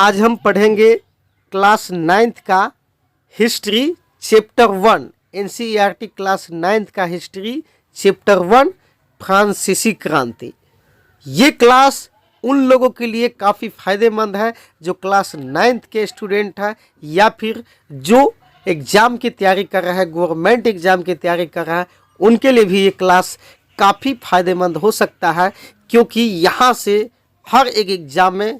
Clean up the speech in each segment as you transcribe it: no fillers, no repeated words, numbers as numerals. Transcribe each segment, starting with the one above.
आज हम पढ़ेंगे क्लास 9th का history chapter 1। NCERT class 9th का हिस्ट्री चैप्टर 1 फ्रांसीसी क्रांति। ये क्लास उन लोगों के लिए काफ़ी फ़ायदेमंद है जो क्लास 9th के स्टूडेंट हैं या फिर जो एग्ज़ाम की तैयारी कर रहा है, गवर्नमेंट एग्ज़ाम की तैयारी कर रहा है, उनके लिए भी ये क्लास काफ़ी फ़ायदेमंद हो सकता है, क्योंकि यहाँ से हर एक एग्ज़ाम में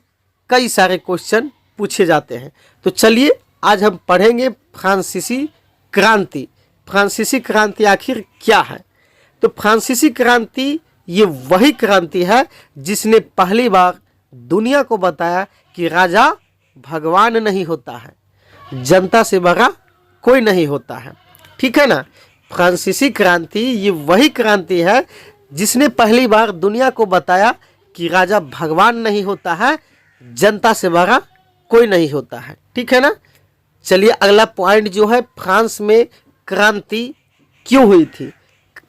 कई सारे क्वेश्चन पूछे जाते हैं। तो चलिए आज हम पढ़ेंगे फ्रांसीसी क्रांति। फ्रांसीसी क्रांति आखिर क्या है? तो फ्रांसीसी क्रांति ये वही क्रांति है जिसने पहली बार दुनिया को बताया कि राजा भगवान नहीं होता है, जनता से बड़ा कोई नहीं होता है। ठीक है ना। फ्रांसीसी क्रांति ये वही क्रांति है जिसने पहली बार दुनिया को बताया कि राजा भगवान नहीं होता है, जनता से बड़ा कोई नहीं होता है। ठीक है ना। चलिए अगला पॉइंट जो है, फ्रांस में क्रांति क्यों हुई थी?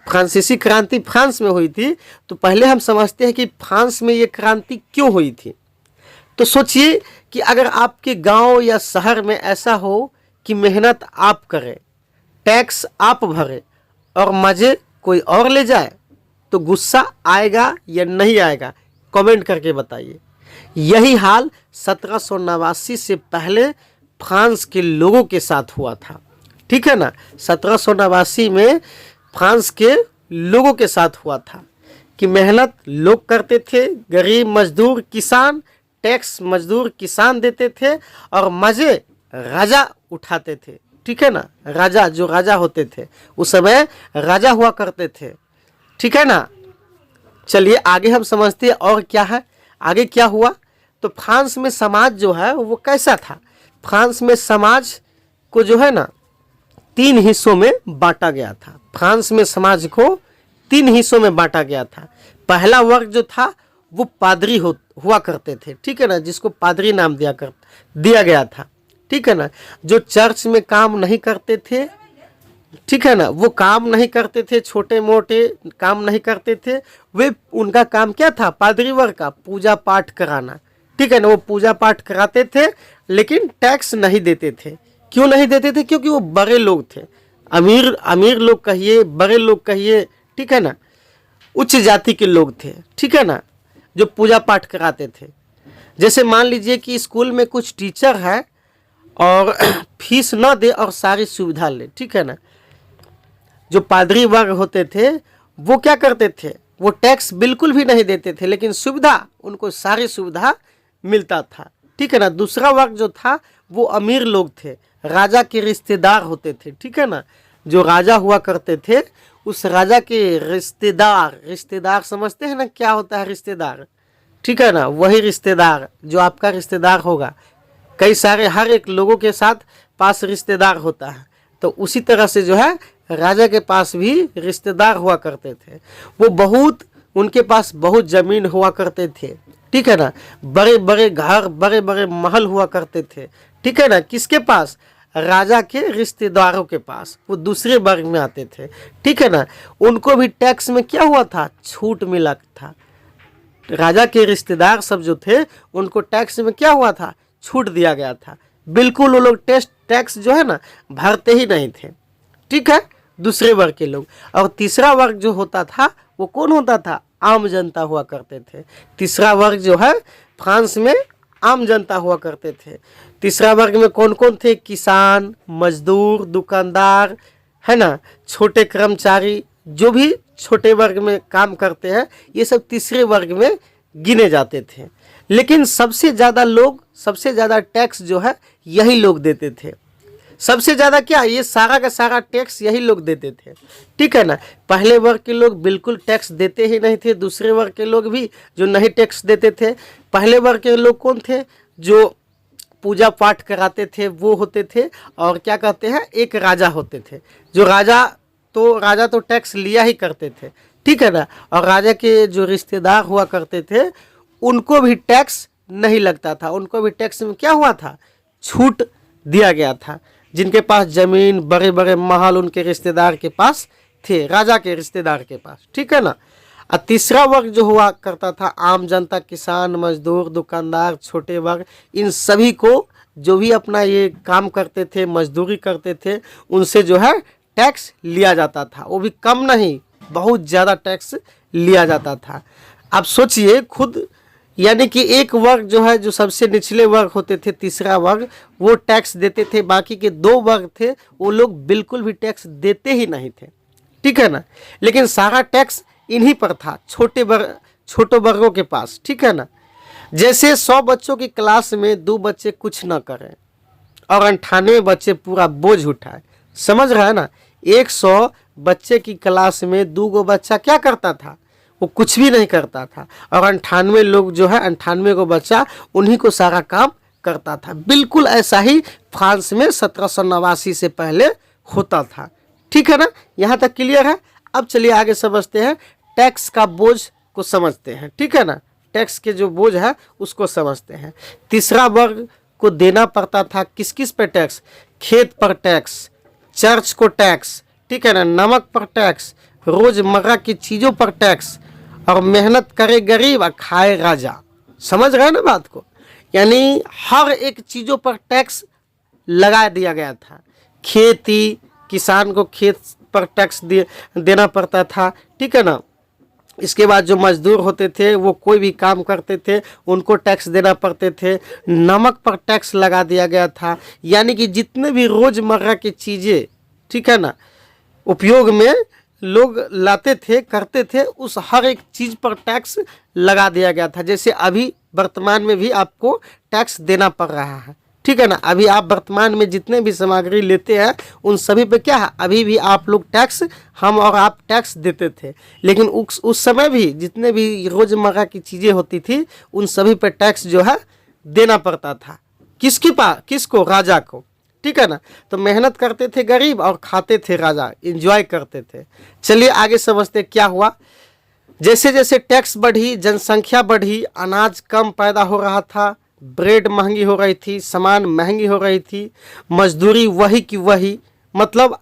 फ्रांसीसी क्रांति फ्रांस में हुई थी, तो पहले हम समझते हैं कि फ्रांस में ये क्रांति क्यों हुई थी। तो सोचिए कि अगर आपके गांव या शहर में ऐसा हो कि मेहनत आप करें, टैक्स आप भरें और मज़े कोई और ले जाए, तो गुस्सा आएगा या नहीं आएगा? कमेंट करके बताइए। यही हाल 1789 से पहले फ्रांस के लोगों के साथ हुआ था। ठीक है ना। 1789 में फ्रांस के लोगों के साथ हुआ था कि मेहनत लोग करते थे, गरीब मजदूर किसान, टैक्स मजदूर किसान देते थे और मज़े राजा उठाते थे। ठीक है ना। राजा जो राजा होते थे उस समय राजा हुआ करते थे। ठीक है ना। चलिए आगे हम समझते हैं और क्या है, आगे क्या हुआ। तो फ्रांस में समाज जो है वो कैसा था? फ्रांस में समाज को जो है ना 3 हिस्सों में बांटा गया था। फ्रांस में समाज को 3 हिस्सों में बांटा गया था। पहला वर्ग जो था वो पादरी हुआ करते थे। ठीक है ना, जिसको पादरी नाम दिया गया था। ठीक है ना। जो चर्च में काम नहीं करते थे, ठीक है ना, वो काम नहीं करते थे, छोटे मोटे काम नहीं करते थे। वे उनका काम क्या था? पादरी वर्ग का पूजा पाठ कराना। ठीक है ना। वो पूजा पाठ कराते थे लेकिन टैक्स नहीं देते थे। क्यों नहीं देते थे? क्योंकि वो बड़े लोग थे, अमीर लोग कहिए, बड़े लोग कहिए, ठीक है ना, उच्च जाति के लोग थे। ठीक है ना, जो पूजा पाठ कराते थे। जैसे मान लीजिए कि स्कूल में कुछ टीचर है और फीस न दे और सारी सुविधा ले। ठीक है ना। जो पादरी वर्ग होते थे वो क्या करते थे? वो टैक्स बिल्कुल भी नहीं देते थे, लेकिन सुविधा, उनको सारी सुविधा मिलता था। ठीक है ना। दूसरा वर्ग जो था वो अमीर लोग थे, राजा के रिश्तेदार होते थे। ठीक है ना। जो राजा हुआ करते थे उस राजा के रिश्तेदार समझते हैं ना क्या होता है रिश्तेदार? ठीक है ना। वही रिश्तेदार जो आपका रिश्तेदार होगा। कई सारे हर एक लोगों के साथ पास रिश्तेदार होता है, तो उसी तरह से जो है राजा के पास भी रिश्तेदार हुआ करते थे। वो उनके पास बहुत ज़मीन हुआ करते थे। ठीक है ना। बड़े बड़े घर, बड़े बड़े महल हुआ करते थे। ठीक है ना। किसके पास? राजा के रिश्तेदारों के पास। वो दूसरे वर्ग में आते थे। ठीक है ना। उनको भी टैक्स में क्या हुआ था? छूट मिला था। राजा के रिश्तेदार सब जो थे उनको टैक्स में क्या हुआ था? छूट दिया गया था। बिल्कुल वो लोग टैक्स जो है ना भरते ही नहीं थे। ठीक है। दूसरे वर्ग के लोग। और तीसरा वर्ग जो होता था वो कौन होता था? आम जनता हुआ करते थे। तीसरा वर्ग जो है फ्रांस में आम जनता हुआ करते थे। तीसरा वर्ग में कौन कौन थे? किसान, मजदूर, दुकानदार, है ना, छोटे कर्मचारी, जो भी छोटे वर्ग में काम करते हैं, ये सब तीसरे वर्ग में गिने जाते थे। लेकिन सबसे ज़्यादा टैक्स जो है यही लोग देते थे। सबसे ज़्यादा क्या? ये सारा का सारा टैक्स यही लोग देते थे। ठीक है ना। पहले वर्ग के लोग बिल्कुल टैक्स देते ही नहीं थे। दूसरे वर्ग के लोग भी जो नहीं टैक्स देते थे। पहले वर्ग के लोग कौन थे? जो पूजा पाठ कराते थे वो होते थे, और क्या कहते हैं, एक राजा होते थे। जो राजा तो टैक्स लिया ही करते थे। ठीक है ना। और राजा के जो रिश्तेदार हुआ करते थे उनको भी टैक्स नहीं लगता था। उनको भी टैक्स में क्या हुआ था? छूट दिया गया था। जिनके पास ज़मीन, बड़े बड़े महल उनके रिश्तेदार के पास थे, राजा के रिश्तेदार के पास। ठीक है ना। और तीसरा वर्ग जो हुआ करता था आम जनता, किसान, मजदूर, दुकानदार, छोटे वर्ग, इन सभी को जो भी अपना ये काम करते थे, मजदूरी करते थे, उनसे जो है टैक्स लिया जाता था। वो भी कम नहीं, बहुत ज़्यादा टैक्स लिया जाता था। आप सोचिए खुद, यानी कि एक वर्ग जो है, जो सबसे निचले वर्ग होते थे, तीसरा वर्ग, वो टैक्स देते थे। बाकी के दो वर्ग थे वो लोग बिल्कुल भी टैक्स देते ही नहीं थे, ठीक है ना। लेकिन सारा टैक्स इन्हीं पर था, छोटे वर्गों के पास, ठीक है ना। जैसे 100 बच्चों की क्लास में 2 बच्चे कुछ ना करें और 98 बच्चे पूरा बोझ उठाए, समझ रहा है ना। 100 बच्चे की क्लास में 2 गो बच्चा क्या करता था, वो कुछ भी नहीं करता था, और 98 लोग जो है, 98 को बच्चा उन्हीं को सारा काम करता था। बिल्कुल ऐसा ही फ्रांस में 1789 से पहले होता था, ठीक है ना। यहाँ तक क्लियर है। अब चलिए आगे समझते हैं, टैक्स का बोझ को समझते हैं, ठीक है ना। टैक्स के जो बोझ है उसको समझते हैं। तीसरा वर्ग को देना पड़ता था किस किस पे टैक्स, खेत पर टैक्स, चर्च को टैक्स, ठीक है ना, नमक पर टैक्स, रोजमर्रा की चीज़ों पर टैक्स, और मेहनत करे गरीब और खाए राजा। समझ रहे हैं ना बात को। यानी हर एक चीज़ों पर टैक्स लगा दिया गया था। खेती, किसान को खेत पर टैक्स देना पड़ता था, ठीक है ना। इसके बाद जो मजदूर होते थे वो कोई भी काम करते थे उनको टैक्स देना पड़ते थे। नमक पर टैक्स लगा दिया गया था। यानी कि जितने भी रोज़मर्रा की चीज़ें, ठीक है ना, उपयोग में लोग लाते थे, करते थे, उस हर एक चीज़ पर टैक्स लगा दिया गया था। जैसे अभी वर्तमान में भी आपको टैक्स देना पड़ रहा है, ठीक है ना। अभी आप वर्तमान में जितने भी सामग्री लेते हैं उन सभी पे क्या है, अभी भी आप लोग टैक्स, हम और आप टैक्स देते थे। लेकिन उस समय भी जितने भी रोज़मर्रा की चीज़ें होती थी उन सभी पे टैक्स जो है देना पड़ता था। किसके पास, किसको, राजा को, ठीक है ना। तो मेहनत करते थे गरीब और खाते थे राजा, एंजॉय करते थे। चलिए आगे समझते क्या हुआ। जैसे जैसे टैक्स बढ़ी, जनसंख्या बढ़ी, अनाज कम पैदा हो रहा था, ब्रेड महंगी हो रही थी, सामान महंगी हो रही थी, मजदूरी वही की वही, मतलब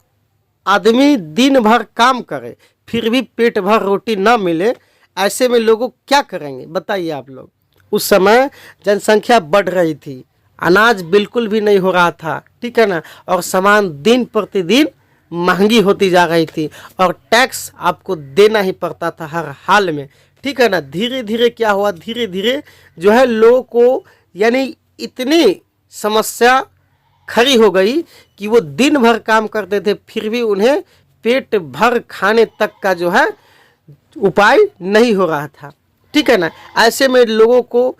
आदमी दिन भर काम करे फिर भी पेट भर रोटी ना मिले, ऐसे में लोगों क्या करेंगे बताइए आप लोग। उस समय जनसंख्या बढ़ रही थी, अनाज बिल्कुल भी नहीं हो रहा था, ठीक है ना, और सामान दिन प्रतिदिन महंगी होती जा रही थी, और टैक्स आपको देना ही पड़ता था हर हाल में, ठीक है ना। धीरे धीरे क्या हुआ, धीरे धीरे जो है लोगों को, यानी इतनी समस्या खड़ी हो गई कि वो दिन भर काम करते थे फिर भी उन्हें पेट भर खाने तक का जो है उपाय नहीं हो रहा था, ठीक है ना। ऐसे में लोगों को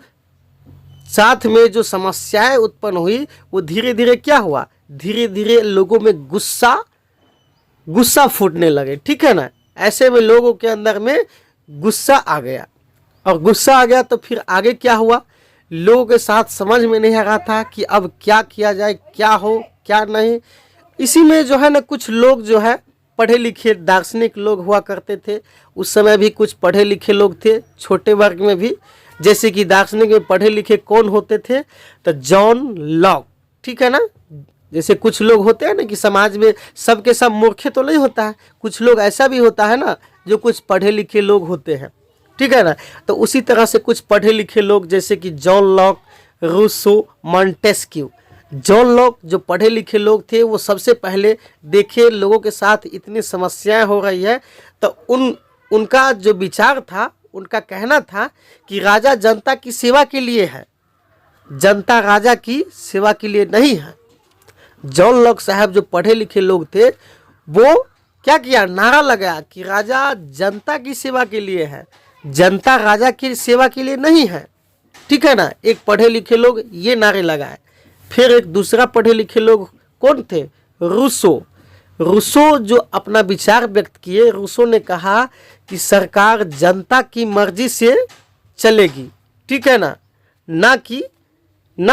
साथ में जो समस्याएं उत्पन्न हुई वो धीरे धीरे क्या हुआ, धीरे धीरे लोगों में गुस्सा फूटने लगे, ठीक है ना। ऐसे में लोगों के अंदर में गुस्सा आ गया, और गुस्सा आ गया तो फिर आगे क्या हुआ, लोगों के साथ समझ में नहीं आ रहा था कि अब क्या किया जाए, क्या हो क्या नहीं। इसी में जो है ना कुछ लोग जो है पढ़े लिखे दार्शनिक लोग हुआ करते थे। उस समय भी कुछ पढ़े लिखे लोग थे छोटे वर्ग में भी। जैसे कि दार्शनिक में पढ़े लिखे कौन होते थे, तो जॉन लॉक, ठीक है ना। जैसे कुछ लोग होते हैं ना कि समाज में सबके सब मूर्खे तो नहीं होता है, कुछ लोग ऐसा भी होता है ना जो कुछ पढ़े लिखे लोग होते हैं, ठीक है ना। तो उसी तरह से कुछ पढ़े लिखे लोग जैसे कि John Locke, Rousseau, Montesquieu. John Locke जो पढ़े लिखे लोग थे वो सबसे पहले देखे लोगों के साथ इतनी समस्याएं हो रही है, तो उनका जो विचार था, उनका कहना था कि राजा जनता की सेवा के लिए है, जनता राजा की सेवा के लिए नहीं है। जॉन लॉक साहब जो पढ़े लिखे लोग थे वो क्या किया, नारा लगाया कि राजा जनता की सेवा के लिए है, जनता राजा की सेवा के लिए नहीं है, ठीक है ना। एक पढ़े लिखे लोग ये नारे लगाए। फिर एक दूसरा पढ़े लिखे लोग कौन थे, रूसो जो अपना विचार व्यक्त किए। रूसो ने कहा कि सरकार जनता की मर्जी से चलेगी, ठीक है ना, ना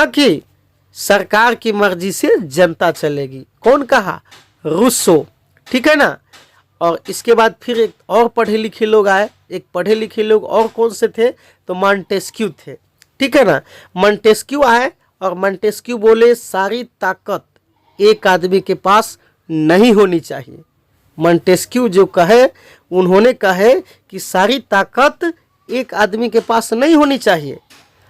कि सरकार की मर्जी से जनता चलेगी। कौन कहा, रूसो, ठीक है ना। और इसके बाद फिर एक और पढ़े लिखे लोग आए। एक पढ़े लिखे लोग और कौन से थे, तो मॉन्टेस्क्यू थे, ठीक है ना। मॉन्टेस्क्यू आए और मॉन्टेस्क्यू बोले सारी ताकत एक आदमी के पास नहीं होनी चाहिए, मोंटेस्क्यू जो कहे, उन्होंने कहे कि सारी ताकत एक आदमी के पास नहीं होनी चाहिए।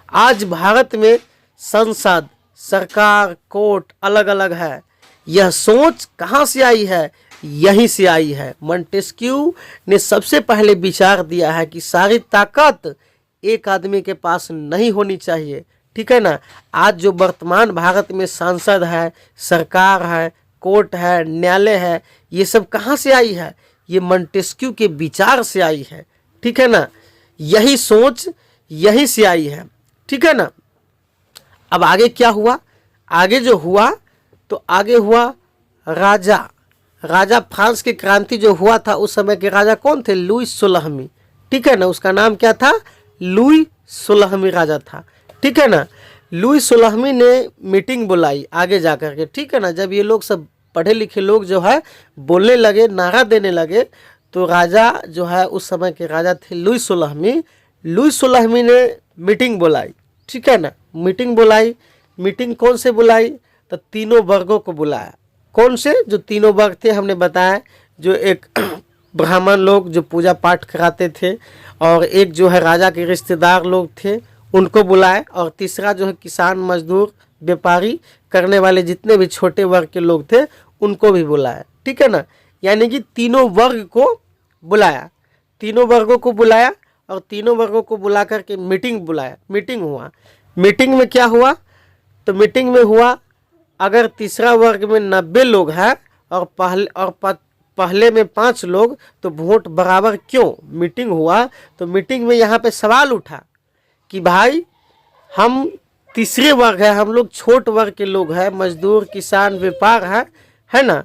आज भारत में संसद, सरकार, कोर्ट अलग अलग है। यह सोच कहाँ से आई है? यहीं से आई है। मोंटेस्क्यू ने सबसे पहले विचार दिया है कि सारी ताकत एक आदमी के पास नहीं होनी चाहिए, ठीक है ना। आज जो वर्तमान भारत में सांसद है, सरकार है, कोर्ट है, न्यायालय है, ये सब कहाँ से आई है? ये मोंटेस्क्यू के विचार से आई है, ठीक है ना। यही सोच यहीं से आई है, ठीक है ना। अब आगे क्या हुआ? आगे जो हुआ तो आगे हुआ राजा फ्रांस की क्रांति जो हुआ था, उस समय के राजा कौन थे? लुई 16वीं, ठीक है ना। उसका नाम क्या था? लुई 16वीं राजा था, ठीक है ना। लुई 16वीं ने मीटिंग बुलाई आगे जा कर के, ठीक है ना। जब ये लोग सब पढ़े लिखे लोग जो है बोलने लगे, नारा देने लगे, तो राजा जो है उस समय के राजा थे लुई 16वीं। लुई 16वीं ने मीटिंग बुलाई, ठीक है ना। मीटिंग बुलाई। मीटिंग कौन से बुलाई? तो तीनों वर्गों को बुलाया। कौन से? जो तीनों वर्ग थे हमने बताया, जो एक ब्राह्मण लोग जो पूजा पाठ कराते थे, और एक जो है राजा के रिश्तेदार लोग थे उनको बुलाए, और तीसरा जो है किसान, मजदूर, व्यापारी करने वाले जितने भी छोटे वर्ग के लोग थे उनको भी बुलाया, ठीक है ना। यानी कि तीनों वर्ग को बुलाया, तीनों वर्गों को बुलाया, और तीनों वर्गों को बुला करके मीटिंग बुलाया। मीटिंग हुआ। मीटिंग में क्या हुआ? तो मीटिंग में हुआ, अगर तीसरा वर्ग में 90 लोग हैं और पहले में 5 लोग, तो वोट बराबर क्यों? मीटिंग हुआ तो मीटिंग में यहाँ पे सवाल उठा कि भाई हम तीसरे वर्ग है, हम लोग छोट वर्ग के लोग हैं, मजदूर, किसान, व्यापार है ना,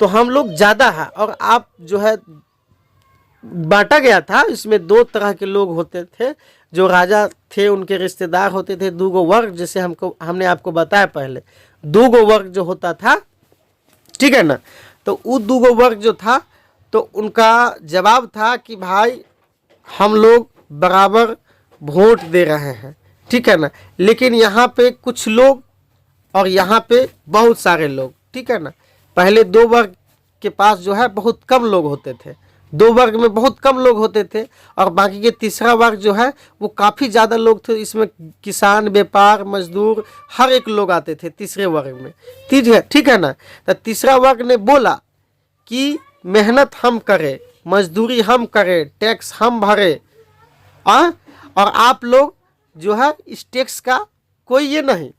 तो हम लोग ज़्यादा है, और आप जो है बांटा गया था। इसमें 2 तरह के लोग होते थे, जो राजा थे उनके रिश्तेदार होते थे, 2 वर्ग, जैसे हमने आपको बताया पहले, 2 वर्ग जो होता था, ठीक है ना। तो वो 2 वर्ग जो था, तो उनका जवाब था कि भाई हम लोग बराबर वोट दे रहे हैं, ठीक है ना। लेकिन यहाँ पे कुछ लोग और यहाँ पे बहुत सारे लोग, ठीक है ना। पहले 2 वर्ग के पास जो है बहुत कम लोग होते थे, 2 वर्ग में बहुत कम लोग होते थे, और बाकी के तीसरा वर्ग जो है वो काफ़ी ज़्यादा लोग थे। इसमें किसान, व्यापार, मजदूर, हर एक लोग आते थे तीसरे वर्ग में, ठीक है ना। तो तीसरा वर्ग ने बोला कि मेहनत हम करें, मजदूरी हम करें, टैक्स हम भरें, और आप लोग जो है इस टैक्स का कोई ये नहीं,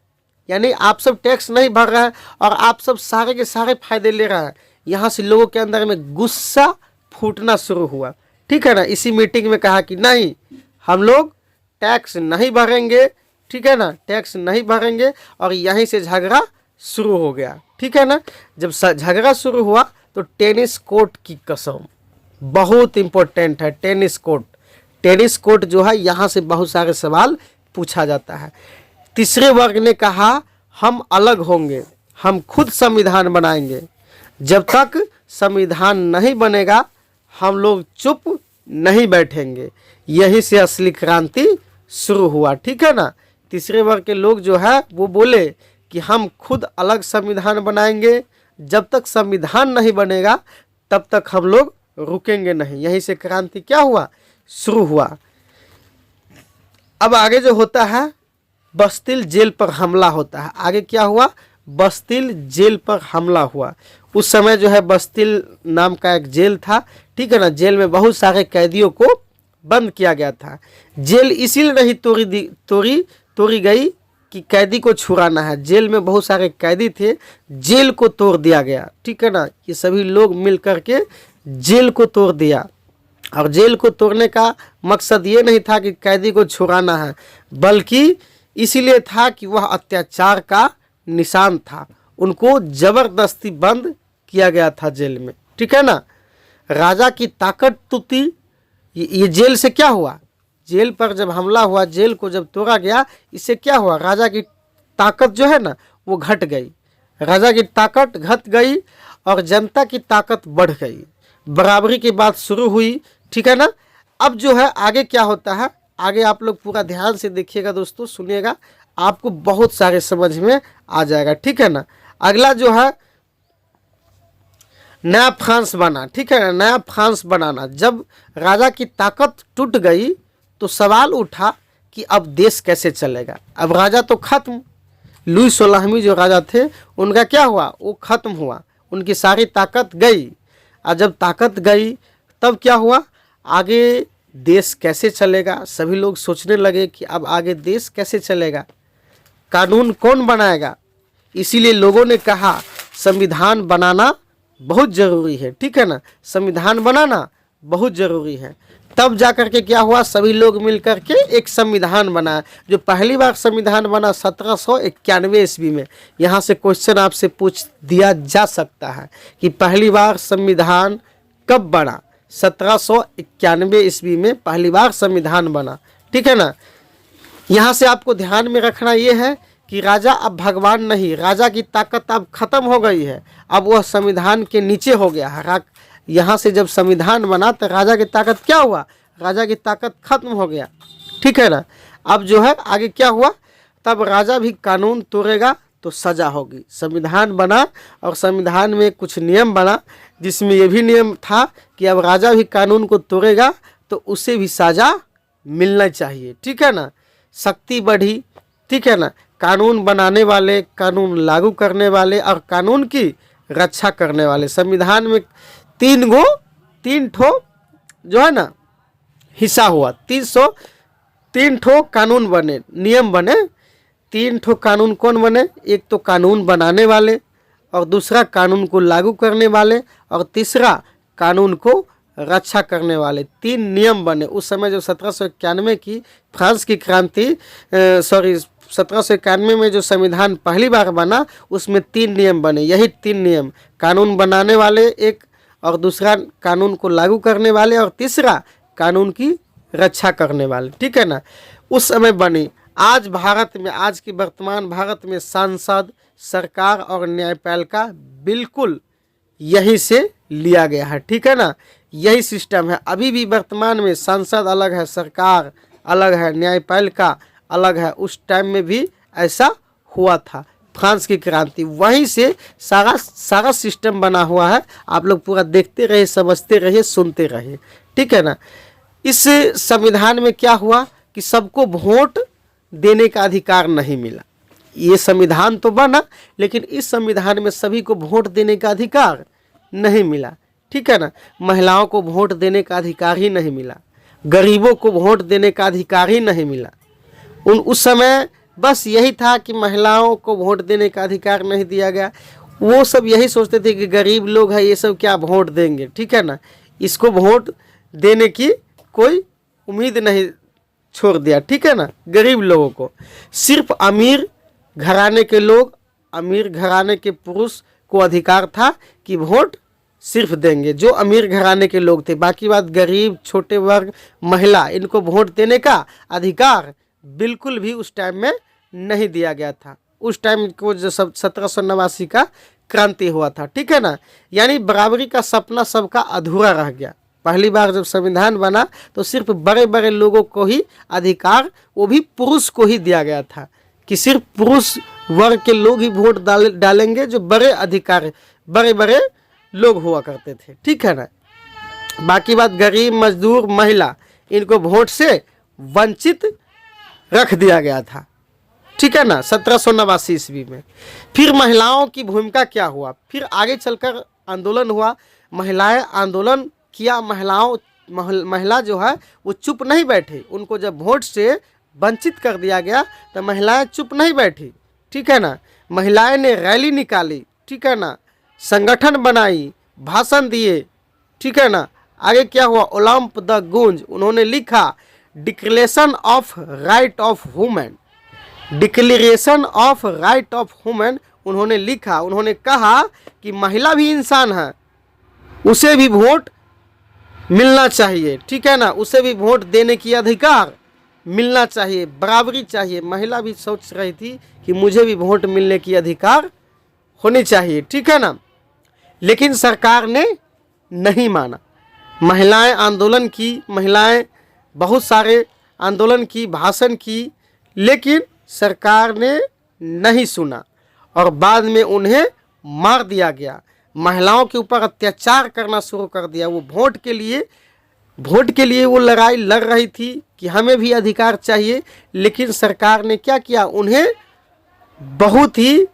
यानी आप सब टैक्स नहीं भर रहे हैं और आप सब सारे के सारे फायदे ले रहे हैं। यहाँ से लोगों के अंदर में गुस्सा फूटना शुरू हुआ, ठीक है ना। इसी मीटिंग में कहा कि नहीं, हम लोग टैक्स नहीं भरेंगे, ठीक है ना, टैक्स नहीं भरेंगे, और यहीं से झगड़ा शुरू हो गया, ठीक है ना। जब झगड़ा शुरू हुआ तो टेनिस कोर्ट की कसम, बहुत इम्पोर्टेंट है टेनिस कोर्ट। टेनिस कोर्ट जो है यहाँ से बहुत सारे सवाल पूछा जाता है। तीसरे वर्ग ने कहा हम अलग होंगे, हम खुद संविधान बनाएंगे, जब तक संविधान नहीं बनेगा हम लोग चुप नहीं बैठेंगे। यहीं से असली क्रांति शुरू हुआ, ठीक है ना। तीसरे वर्ग के लोग जो है वो बोले कि हम खुद अलग संविधान बनाएंगे, जब तक संविधान नहीं बनेगा तब तक हम लोग रुकेंगे नहीं। यहीं से क्रांति क्या हुआ? शुरू हुआ। अब आगे जो होता है, बस्तिल जेल पर हमला होता है। आगे क्या हुआ? बस्तिल जेल पर हमला हुआ। उस समय जो है बस्तिल नाम का एक जेल था, ठीक है ना। जेल में बहुत सारे कैदियों को बंद किया गया था। जेल इसीलिए नहीं तोड़ी गई कि कैदी को छुड़ाना है, जेल में बहुत सारे कैदी थे, जेल को तोड़ दिया गया, ठीक है ना। ये सभी लोग मिल करके जेल को तोड़ दिया, और जेल को तोड़ने का मकसद ये नहीं था कि कैदी को छुड़ाना है, बल्कि इसीलिए था कि वह अत्याचार का निशान था। उनको जबरदस्ती बंद किया गया था जेल में, ठीक है ना। राजा की ताकत तो थी। ये जेल से क्या हुआ? जेल पर जब हमला हुआ, जेल को जब तोड़ा गया, इससे क्या हुआ? राजा की ताकत जो है ना वो घट गई, राजा की ताकत घट गई और जनता की ताकत बढ़ गई, बराबरी की बात शुरू हुई, ठीक है ना। अब जो है आगे क्या होता है, आगे आप लोग पूरा ध्यान से देखिएगा दोस्तों, सुनिएगा, आपको बहुत सारे समझ में आ जाएगा, ठीक है ना। अगला जो है नया फ्रांस बना, ठीक है ना, नया फ्रांस बनाना। जब राजा की ताकत टूट गई तो सवाल उठा कि अब देश कैसे चलेगा। अब राजा तो खत्म, लुई 16वीं जो राजा थे उनका क्या हुआ, वो खत्म हुआ, उनकी सारी ताकत गई। और जब ताकत गई तब क्या हुआ, आगे देश कैसे चलेगा। सभी लोग सोचने लगे कि अब आगे देश कैसे चलेगा, कानून कौन बनाएगा। इसीलिए लोगों ने कहा संविधान बनाना बहुत ज़रूरी है, ठीक है ना, संविधान बनाना बहुत ज़रूरी है। तब जा कर के क्या हुआ, सभी लोग मिल कर के एक संविधान बनाया। जो पहली बार संविधान बना 1791 ईस्वी में। यहाँ से क्वेश्चन आपसे पूछ दिया जा सकता है कि पहली बार संविधान कब बना। 1791 ईस्वी में पहली बार संविधान बना, ठीक है ना। यहाँ से आपको ध्यान में रखना ये है कि राजा अब भगवान नहीं, राजा की ताकत अब खत्म हो गई है, अब वह संविधान के नीचे हो गया है। यहाँ से जब संविधान बना तो राजा की ताकत क्या हुआ, राजा की ताकत खत्म हो गया, ठीक है ना। अब जो है आगे क्या हुआ, तब राजा भी कानून तोड़ेगा तो सज़ा होगी। संविधान बना और संविधान में कुछ नियम बना जिसमें ये भी नियम था कि अब राजा भी कानून को तोड़ेगा तो उसे भी सज़ा मिलना चाहिए, ठीक है ना। शक्ति बढ़ी, ठीक है ना। कानून बनाने वाले, कानून लागू करने वाले और कानून की रक्षा करने वाले। संविधान में तीन ठो जो है ना हिस्सा हुआ, 303 ठो कानून बने, नियम बने। 3 ठो कानून कौन बने, एक तो कानून बनाने वाले, और दूसरा कानून को लागू करने वाले, और तीसरा कानून को रक्षा करने वाले। 3 नियम बने। उस समय जो 1791 की फ्रांस की क्रांति 1791 में जो संविधान पहली बार बना उसमें 3 नियम बने। यही 3 नियम, कानून बनाने वाले एक, और दूसरा कानून को लागू करने वाले, और तीसरा कानून की रक्षा करने वाले, ठीक है ना, उस समय बनी। आज भारत में, आज की वर्तमान भारत में सांसद, सरकार और न्यायपालिका बिल्कुल यहीं से लिया गया है, ठीक है ना। यही सिस्टम है अभी भी वर्तमान में। सांसद अलग है, सरकार अलग है, न्यायपालिका अलग है। उस टाइम में भी ऐसा हुआ था। फ्रांस की क्रांति वहीं से सारा सिस्टम बना हुआ है। आप लोग पूरा देखते रहिए, समझते रहिए, सुनते रहिए, ठीक है ना। इस संविधान में क्या हुआ कि सबको वोट देने का अधिकार नहीं मिला। ये संविधान तो बना लेकिन इस संविधान में सभी को वोट देने का अधिकार नहीं मिला, ठीक है ना। महिलाओं को वोट देने का अधिकार ही नहीं मिला, गरीबों को वोट देने का अधिकार ही नहीं मिला। उस समय बस यही था कि महिलाओं को वोट देने का अधिकार नहीं दिया गया। वो सब यही सोचते थे कि गरीब लोग हैं, ये सब क्या वोट देंगे, ठीक है ना। इसको वोट देने की कोई उम्मीद नहीं, छोड़ दिया, ठीक है ना। गरीब लोगों को, सिर्फ अमीर घराने के लोग, अमीर घराने के पुरुष को अधिकार था कि वोट सिर्फ देंगे जो अमीर घराने के लोग थे। बाकी बात गरीब, छोटे वर्ग, महिला, इनको वोट देने का अधिकार बिल्कुल भी उस टाइम में नहीं दिया गया था। उस टाइम को जो 1789 का क्रांति हुआ था, ठीक है ना। यानी बराबरी का सपना सबका अधूरा रह गया। पहली बार जब संविधान बना तो सिर्फ बड़े बड़े लोगों को ही अधिकार, वो भी पुरुष को ही दिया गया था कि सिर्फ पुरुष वर्ग के लोग ही वोट डालेंगे जो बड़े अधिकार, बड़े बड़े लोग हुआ करते थे, ठीक है ना। बाकी बात गरीब, मजदूर, महिला, इनको वोट से वंचित रख दिया गया था, ठीक है ना। 1789 ईस्वी में फिर महिलाओं की भूमिका क्या हुआ, फिर आगे चलकर आंदोलन हुआ, महिलाएं आंदोलन किया। महिला जो है वो चुप नहीं बैठी। उनको जब वोट से वंचित कर दिया गया तो महिलाएं चुप नहीं बैठी, ठीक है ना। महिलाएं ने रैली निकाली, ठीक है ना, संगठन बनाई, भाषण दिए, ठीक है ना। आगे क्या हुआ, ओलंप द गूंज उन्होंने लिखा, declaration of right of women, declaration of right of women उन्होंने लिखा। उन्होंने कहा कि महिला भी इंसान है, उसे भी वोट मिलना चाहिए, ठीक है ना, उसे भी वोट देने की अधिकार मिलना चाहिए, बराबरी चाहिए। महिला भी सोच रही थी कि मुझे भी वोट मिलने की अधिकार होनी चाहिए, ठीक है ना। लेकिन सरकार ने नहीं माना। महिलाएं आंदोलन की, महिलाएं बहुत सारे आंदोलन की, भाषण की, लेकिन सरकार ने नहीं सुना और बाद में उन्हें मार दिया गया। महिलाओं के ऊपर अत्याचार करना शुरू कर दिया। वो वोट के लिए वो लड़ाई लड़ रही थी कि हमें भी अधिकार चाहिए, लेकिन सरकार ने क्या किया, उन्हें बहुत ही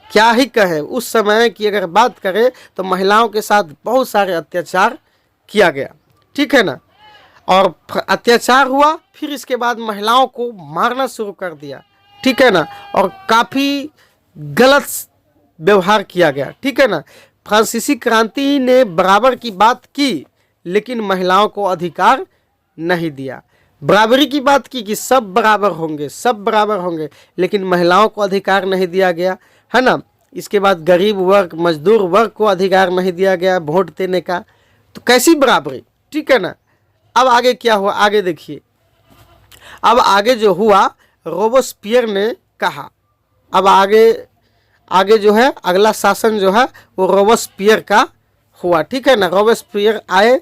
क्या ही कहें, उस समय की अगर बात करें तो महिलाओं के साथ बहुत सारे अत्याचार किया गया, ठीक है ना। और अत्याचार हुआ, फिर इसके बाद महिलाओं को मारना शुरू कर दिया, ठीक है ना, और काफ़ी गलत व्यवहार किया गया, ठीक है ना। फ्रांसीसी क्रांति ने बराबर की बात की, लेकिन महिलाओं को अधिकार नहीं दिया। बराबरी की बात की कि सब बराबर होंगे, लेकिन महिलाओं को अधिकार नहीं दिया गया, है ना। इसके बाद गरीब वर्ग, मजदूर वर्ग को अधिकार नहीं दिया गया वोट देने का। तो कैसी बराबरी, ठीक है ना। अब आगे क्या हुआ, आगे देखिए। अब आगे जो हुआ, रोबेस्पियर ने कहा, अब आगे जो है अगला शासन जो है वो रोबेस्पियर का हुआ, ठीक है ना। रोबेस्पियर आए,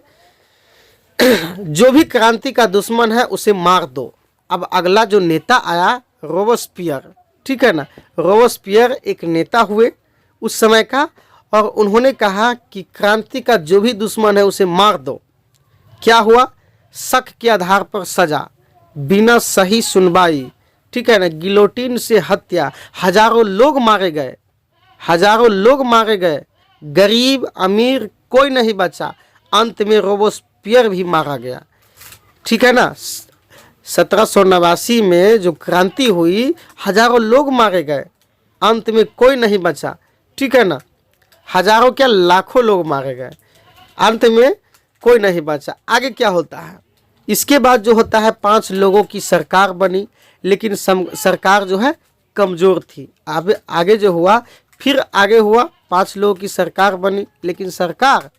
जो भी क्रांति का दुश्मन है उसे मार दो। अब अगला जो नेता आया रोबेस्पियर, ठीक है ना। रोबेस्पियर एक नेता हुए उस समय का, और उन्होंने कहा कि क्रांति का जो भी दुश्मन है उसे मार दो। क्या हुआ, शक के आधार पर सजा, बिना सही सुनवाई, ठीक है ना, गिलोटिन से हत्या, हजारों लोग मारे गए, गरीब अमीर कोई नहीं बचा। अंत में रोबेस्पियर भी मारा गया, ठीक है ना। 1789 में जो क्रांति हुई, हजारों लोग मारे गए, अंत में कोई नहीं बचा, ठीक है ना। हजारों क्या, लाखों लोग मारे गए, अंत में कोई नहीं बचा। आगे क्या होता है, इसके बाद जो होता है 5 लोगों की सरकार बनी, लेकिन सरकार जो है कमज़ोर थी। आगे जो हुआ, फिर आगे हुआ 5 लोगों की सरकार बनी, लेकिन सरकार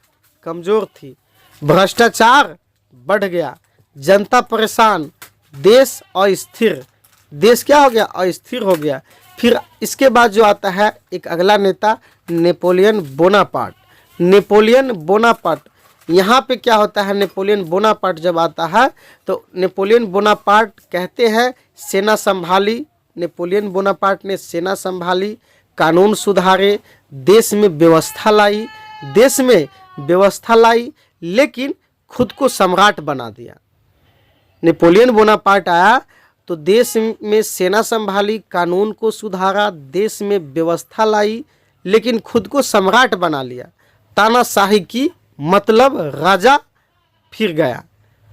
कमज़ोर थी। भ्रष्टाचार बढ़ गया, जनता परेशान, देश अस्थिर, देश क्या हो गया, अस्थिर हो गया। फिर इसके बाद जो आता है एक अगला नेता, नेपोलियन बोनापार्ट। यहाँ पे क्या होता है, नेपोलियन बोनापार्ट जब आता है तो नेपोलियन बोनापार्ट कहते हैं सेना संभाली। नेपोलियन बोनापार्ट ने सेना संभाली, कानून सुधारे, देश में व्यवस्था लाई, लेकिन खुद को सम्राट बना दिया। नेपोलियन बोनापार्ट आया तो देश में सेना संभाली, कानून को सुधारा, देश में व्यवस्था लाई, लेकिन खुद को सम्राट बना लिया। तानाशाही की मतलब राजा फिर गया,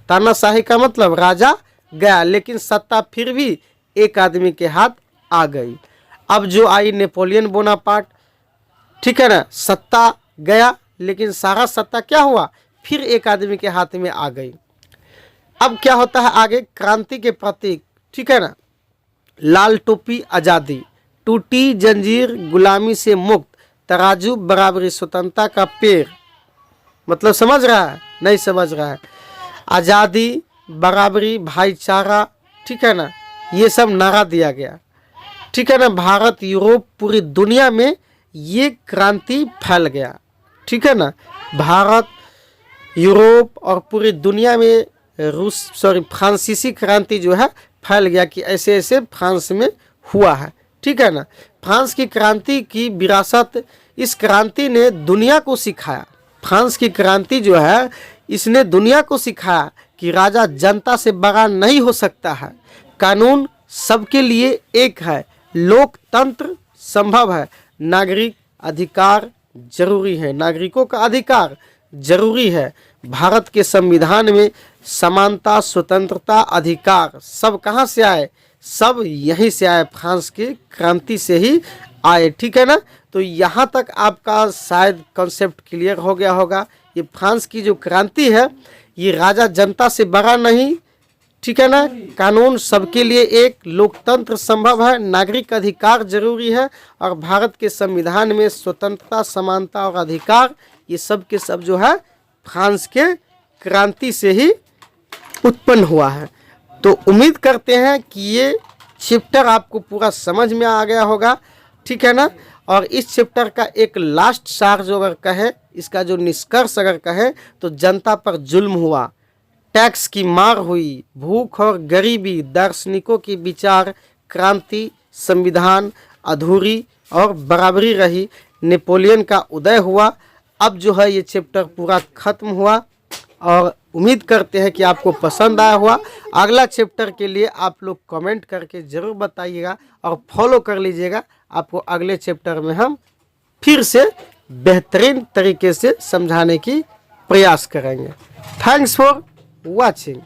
तानाशाही का मतलब राजा गया, लेकिन सत्ता फिर भी एक आदमी के हाथ आ गई। अब जो आई नेपोलियन बोनापार्ट, ठीक है ना, सत्ता गया, लेकिन सारा सत्ता क्या हुआ, फिर एक आदमी के हाथ में आ गई। अब क्या होता है आगे, क्रांति के प्रतीक, ठीक है ना, लाल टोपी आज़ादी, टूटी जंजीर गुलामी से मुक्त, तराजू बराबरी स्वतंत्रता का पेड़। मतलब समझ रहा है, नहीं समझ रहा है, आज़ादी बराबरी भाईचारा, ठीक है ना, ये सब नारा दिया गया, ठीक है ना। भारत यूरोप पूरी दुनिया में ये क्रांति फैल गया, ठीक है ना। भारत यूरोप और पूरी दुनिया में फ्रांसीसी क्रांति जो है फैल गया कि ऐसे ऐसे फ्रांस में हुआ है, ठीक है ना। फ्रांस की क्रांति की विरासत, इस क्रांति ने दुनिया को सिखाया। फ्रांस की क्रांति जो है इसने दुनिया को सिखाया कि राजा जनता से बड़ा नहीं हो सकता है, कानून सबके लिए एक है, लोकतंत्र संभव है, नागरिक अधिकार जरूरी है, नागरिकों का अधिकार जरूरी है। भारत के संविधान में समानता, स्वतंत्रता, अधिकार सब कहाँ से आए, सब यहीं से आए, फ्रांस की क्रांति से ही आए, ठीक है ना। तो यहाँ तक आपका शायद कॉन्सेप्ट क्लियर हो गया होगा। ये फ्रांस की जो क्रांति है ये राजा जनता से बड़ा नहीं, ठीक है ना, कानून सबके लिए एक, लोकतंत्र संभव है, नागरिक अधिकार जरूरी है, और भारत के संविधान में स्वतंत्रता, समानता और अधिकार ये सब के सब जो है फ्रांस के क्रांति से ही उत्पन्न हुआ है। तो उम्मीद करते हैं कि ये चैप्टर आपको पूरा समझ में आ गया होगा, ठीक है ना। और इस चैप्टर का एक लास्ट सार जो अगर कहे, इसका जो निष्कर्ष अगर कहे तो जनता पर जुल्म हुआ, टैक्स की मार हुई, भूख और गरीबी, दार्शनिकों की विचार, क्रांति, संविधान अधूरी और बराबरी रही, नेपोलियन का उदय हुआ, अब जो है ये चैप्टर पूरा ख़त्म हुआ और उम्मीद करते हैं कि आपको पसंद आया हुआ। अगला चैप्टर के लिए आप लोग कमेंट करके ज़रूर बताइएगा और फॉलो कर लीजिएगा। आपको अगले चैप्टर में हम फिर से बेहतरीन तरीके से समझाने की प्रयास करेंगे। Thanks for watching.